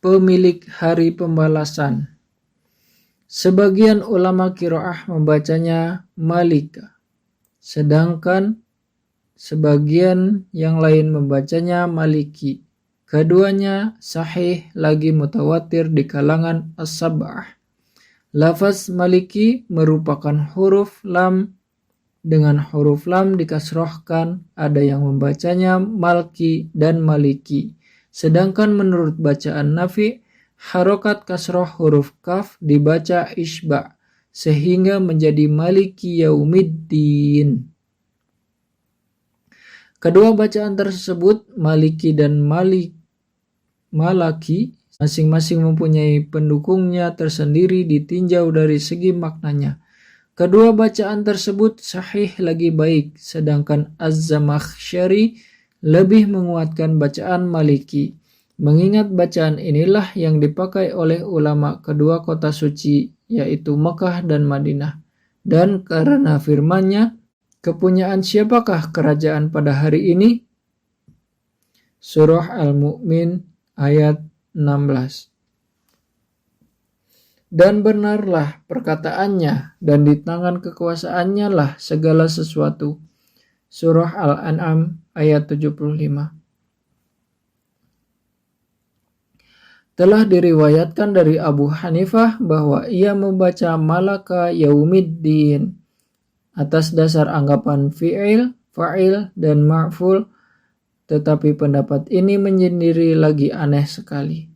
pemilik hari pembalasan. Sebagian ulama qiraah membacanya Malika, sedangkan sebagian yang lain membacanya Maliki. Keduanya sahih lagi mutawatir di kalangan as-sab'ah. Lafaz Maliki merupakan huruf lam dengan huruf lam dikasrohkan, ada yang membacanya Malki dan Maliki. Sedangkan menurut bacaan Nafi, harokat kasroh huruf kaf dibaca isba, sehingga menjadi Maliki Yaumiddin. Kedua bacaan tersebut, Maliki dan Malaki, masing-masing mempunyai pendukungnya tersendiri ditinjau dari segi maknanya. Kedua bacaan tersebut sahih lagi baik, sedangkan Az-Zamakhsyari lebih menguatkan bacaan Maliki. Mengingat bacaan inilah yang dipakai oleh ulama kedua kota suci, yaitu Mekah dan Madinah. Dan karena firman-Nya, kepunyaan siapakah kerajaan pada hari ini? Surah Al-Mu'min ayat 16. Dan benarlah perkataannya, dan di tangan kekuasaannya lah segala sesuatu. Surah Al-An'am ayat 75. Telah diriwayatkan dari Abu Hanifah bahwa ia membaca Malaka Yaumiddin atas dasar anggapan fi'il, fa'il, dan ma'ful, tetapi pendapat ini menyendiri lagi aneh sekali.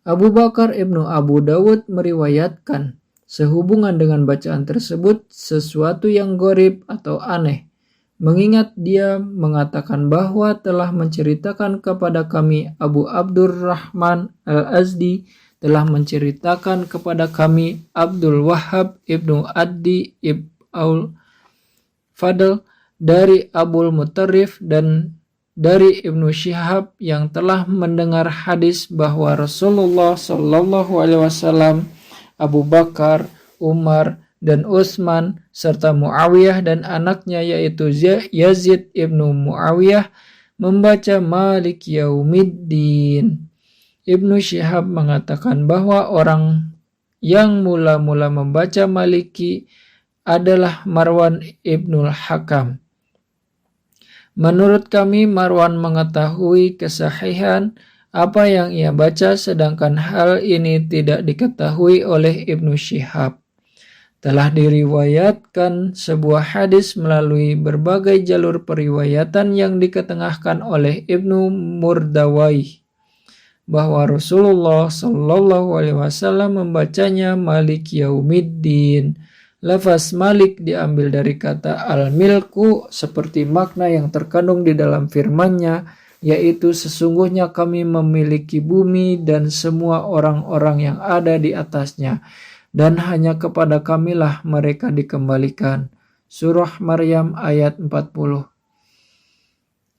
Abu Bakar Ibnu Abu Dawud meriwayatkan sehubungan dengan bacaan tersebut sesuatu yang gharib atau aneh, mengingat dia mengatakan bahwa telah menceritakan kepada kami Abu Abdurrahman Al-Azdi, telah menceritakan kepada kami Abdul Wahhab Ibnu Addi Ibn Fadl dari Abul Mutarrif dan dari Ibnu Syihab yang telah mendengar hadis bahwa Rasulullah Shallallahu Alaihi Wasallam, Abu Bakar, Umar, dan Utsman serta Muawiyah dan anaknya yaitu Yazid ibnu Muawiyah membaca Malik Yaumiddin. Ibnu Syihab mengatakan bahwa orang yang mula-mula membaca Maliki adalah Marwan ibnul Hakam. Menurut kami, Marwan mengetahui kesahihan apa yang ia baca, sedangkan hal ini tidak diketahui oleh Ibnu Syihab. Telah diriwayatkan sebuah hadis melalui berbagai jalur periwayatan yang diketengahkan oleh Ibnu Murdawai, bahwa Rasulullah Shallallahu Alaihi Wasallam membacanya Malik Yaumiddin. Lafaz Malik diambil dari kata al-milku seperti makna yang terkandung di dalam firman-Nya, yaitu sesungguhnya kami memiliki bumi dan semua orang-orang yang ada di atasnya, dan hanya kepada kamilah mereka dikembalikan. Surah Maryam ayat 40.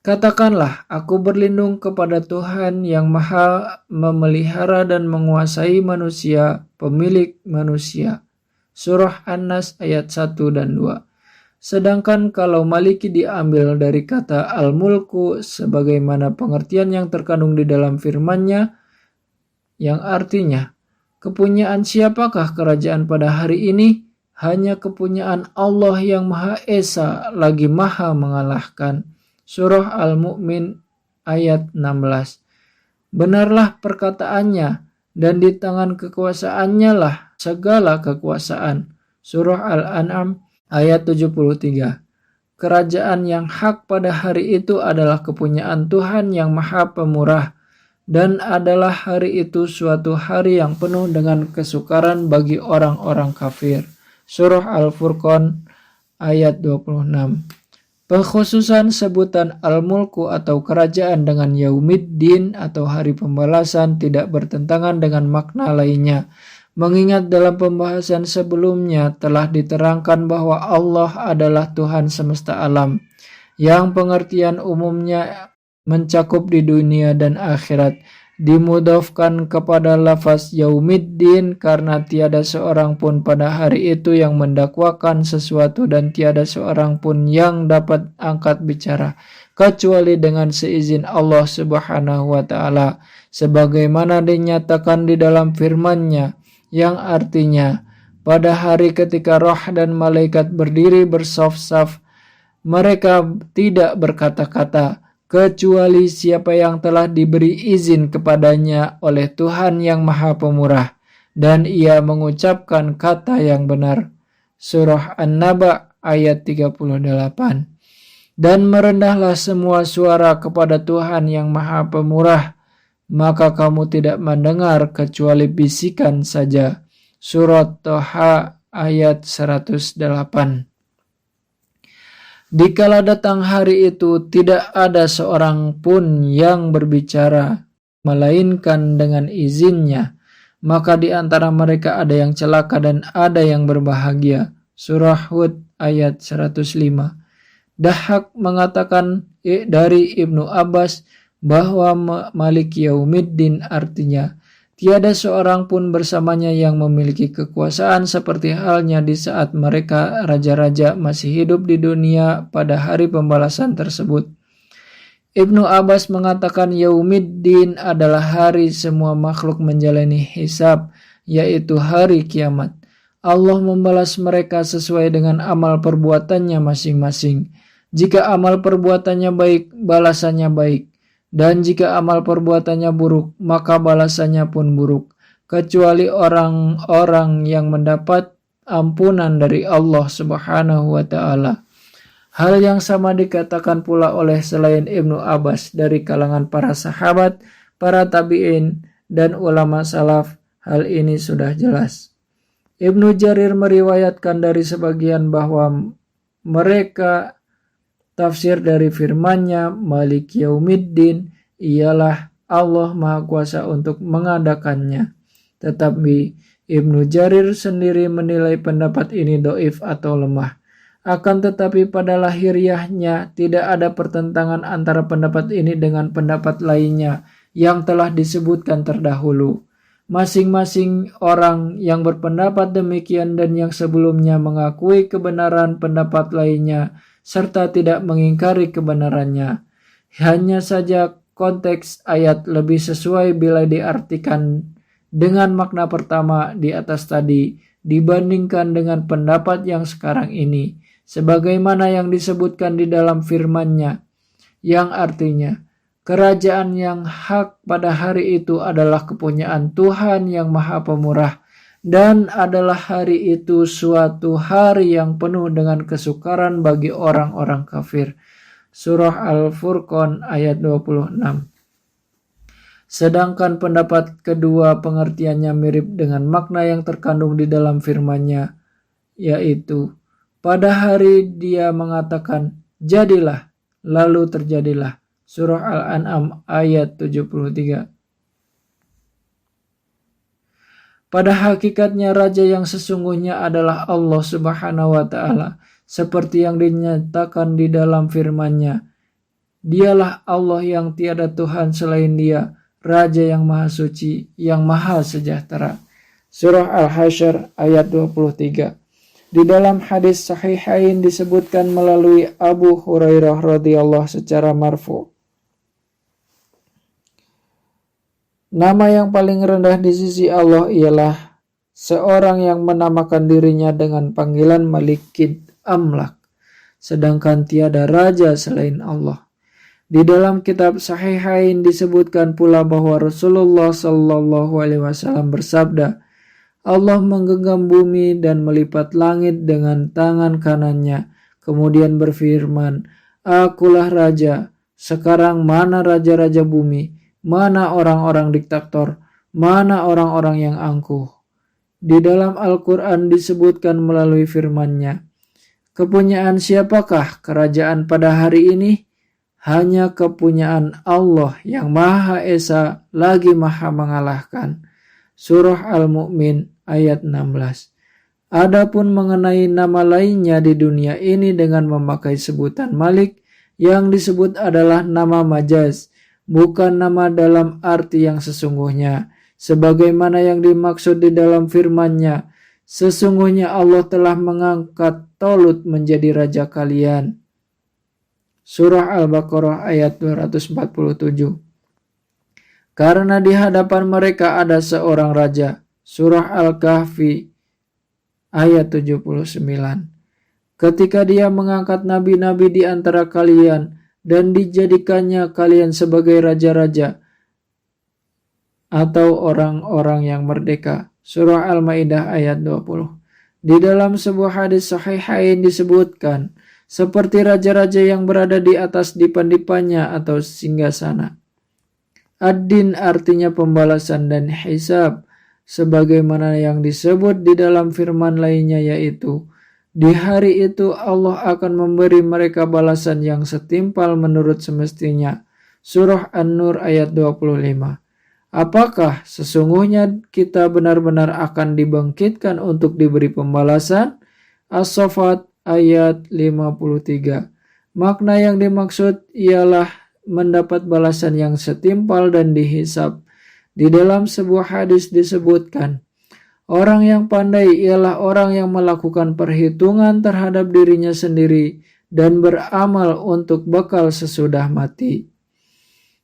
Katakanlah, aku berlindung kepada Tuhan yang maha memelihara dan menguasai manusia, pemilik manusia. Surah An-Nas ayat 1 dan 2. Sedangkan kalau Maliki diambil dari kata al-mulku sebagaimana pengertian yang terkandung di dalam firman-Nya, yang artinya, kepunyaan siapakah kerajaan pada hari ini? Hanya kepunyaan Allah yang Maha Esa lagi Maha mengalahkan. Surah Al-Mu'min ayat 16. Benarlah perkataannya, dan di tangan kekuasaannya lah segala kekuasaan. Surah Al-An'am ayat 73. Kerajaan yang hak pada hari itu adalah kepunyaan Tuhan yang Maha Pemurah, dan adalah hari itu suatu hari yang penuh dengan kesukaran bagi orang-orang kafir. Surah Al-Furqan ayat 26. Pengkhususan sebutan al-mulku atau kerajaan dengan Yaumiddin atau hari pembalasan tidak bertentangan dengan makna lainnya. Mengingat dalam pembahasan sebelumnya telah diterangkan bahwa Allah adalah Tuhan semesta alam, yang pengertian umumnya mencakup di dunia dan akhirat. Dimudhafkan kepada lafaz Yaumiddin karena tiada seorang pun pada hari itu yang mendakwakan sesuatu dan tiada seorang pun yang dapat angkat bicara. kecuali dengan seizin Allah Subhanahu wa taala, sebagaimana dinyatakan di dalam firman-Nya yang artinya, pada hari ketika roh dan malaikat berdiri bersaf-saf, mereka tidak berkata-kata kecuali siapa yang telah diberi izin kepadanya oleh Tuhan yang Maha Pemurah, dan ia mengucapkan kata yang benar. Surah An-Naba ayat 38. Dan merendahlah semua suara kepada Tuhan yang Maha Pemurah, maka kamu tidak mendengar kecuali bisikan saja. Surat Toha ayat 108. Dikala datang hari itu, tidak ada seorang pun yang berbicara, melainkan dengan izinnya. Maka di antara mereka ada yang celaka dan ada yang berbahagia. Surah Hud ayat 105. Dahhak mengatakan dari Ibnu Abbas bahwa Malik Yaumiddin artinya tiada seorang pun bersamanya yang memiliki kekuasaan seperti halnya di saat mereka raja-raja masih hidup di dunia pada hari pembalasan tersebut. Ibnu Abbas mengatakan Yaumiddin adalah hari semua makhluk menjalani hisab, yaitu hari kiamat. Allah membalas mereka sesuai dengan amal perbuatannya masing-masing. Jika amal perbuatannya baik, balasannya baik. Dan jika amal perbuatannya buruk, maka balasannya pun buruk. Kecuali orang-orang yang mendapat ampunan dari Allah Subhanahu wa ta'ala. Hal yang sama dikatakan pula oleh selain Ibnu Abbas dari kalangan para sahabat, para tabi'in, dan ulama salaf. Hal ini sudah jelas. Ibnu Jarir meriwayatkan dari sebagian bahwa mereka tafsir dari firman-Nya Malik Yaumiddin ialah Allah Maha Kuasa untuk mengadakannya. Tetapi Ibnu Jarir sendiri menilai pendapat ini dhaif atau lemah. Akan tetapi pada lahiriahnya tidak ada pertentangan antara pendapat ini dengan pendapat lainnya yang telah disebutkan terdahulu. Masing-masing orang yang berpendapat demikian dan yang sebelumnya mengakui kebenaran pendapat lainnya serta tidak mengingkari kebenarannya. Hanya saja konteks ayat lebih sesuai bila diartikan dengan makna pertama di atas tadi dibandingkan dengan pendapat yang sekarang ini, sebagaimana yang disebutkan di dalam firman-Nya, yang artinya, kerajaan yang hak pada hari itu adalah kepunyaan Tuhan yang Maha Pemurah, dan adalah hari itu suatu hari yang penuh dengan kesukaran bagi orang-orang kafir. Surah Al-Furqan ayat 26. Sedangkan pendapat kedua pengertiannya mirip dengan makna yang terkandung di dalam firman-Nya, yaitu pada hari Dia mengatakan, jadilah, lalu terjadilah. Surah Al-An'am ayat 73. Pada hakikatnya raja yang sesungguhnya adalah Allah Subhanahu wa ta'ala, seperti yang dinyatakan di dalam firman-Nya. Dialah Allah yang tiada Tuhan selain Dia, Raja yang Maha Suci, yang Maha Sejahtera. Surah Al-Hasyr ayat 23. Di dalam hadis sahihain disebutkan melalui Abu Hurairah radhiyallahu secara marfu. Nama yang paling rendah di sisi Allah ialah seorang yang menamakan dirinya dengan panggilan Malikid Amlak, sedangkan tiada raja selain Allah. Di dalam kitab Sahihain disebutkan pula bahwa Rasulullah Shallallahu Alaihi Wasallam bersabda, Allah menggenggam bumi dan melipat langit dengan tangan kanannya, kemudian berfirman, Akulah raja, sekarang mana raja-raja bumi? Mana orang-orang diktator? Mana orang-orang yang angkuh? Di dalam Al-Quran disebutkan melalui firman-Nya, kepunyaan siapakah kerajaan pada hari ini? Hanya kepunyaan Allah yang Maha Esa lagi Maha Mengalahkan. Surah Al-Mu'min ayat 16. Adapun mengenai nama lainnya di dunia ini dengan memakai sebutan Malik, yang disebut adalah nama majaz, bukan nama dalam arti yang sesungguhnya, sebagaimana yang dimaksud di dalam firman-Nya, sesungguhnya Allah telah mengangkat Tolut menjadi raja kalian. Surah Al-Baqarah ayat 247. Karena di hadapan mereka ada seorang raja. Surah Al-Kahfi ayat 79. Ketika dia mengangkat nabi-nabi di antara kalian dan dijadikannya kalian sebagai raja-raja atau orang-orang yang merdeka. Surah Al-Maidah ayat 20. Di dalam sebuah hadis sahihain disebutkan, seperti raja-raja yang berada di atas dipan-dipannya atau singgasana. Ad-din artinya pembalasan dan hisab, sebagaimana yang disebut di dalam firman lainnya yaitu, di hari itu Allah akan memberi mereka balasan yang setimpal menurut semestinya. Surah An-Nur ayat 25. Apakah sesungguhnya kita benar-benar akan dibangkitkan untuk diberi pembalasan? As-Saffat ayat 53. Makna yang dimaksud ialah mendapat balasan yang setimpal dan dihisab. Di dalam sebuah hadis disebutkan, orang yang pandai ialah orang yang melakukan perhitungan terhadap dirinya sendiri dan beramal untuk bekal sesudah mati.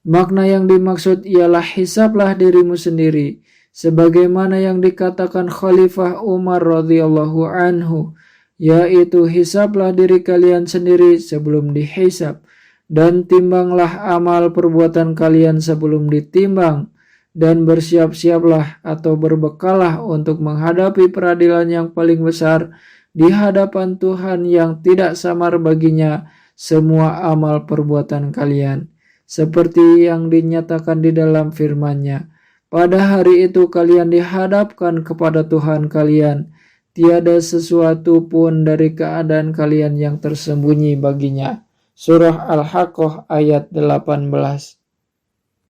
Makna yang dimaksud ialah hisablah dirimu sendiri, sebagaimana yang dikatakan Khalifah Umar radhiyallahu anhu, yaitu hisablah diri kalian sendiri sebelum dihisab, dan timbanglah amal perbuatan kalian sebelum ditimbang, dan bersiap-siaplah atau berbekallah untuk menghadapi peradilan yang paling besar di hadapan Tuhan yang tidak samar baginya semua amal perbuatan kalian. Seperti yang dinyatakan di dalam firman-Nya, pada hari itu kalian dihadapkan kepada Tuhan kalian, tiada sesuatu pun dari keadaan kalian yang tersembunyi baginya. Surah Al-Haqqah ayat 18.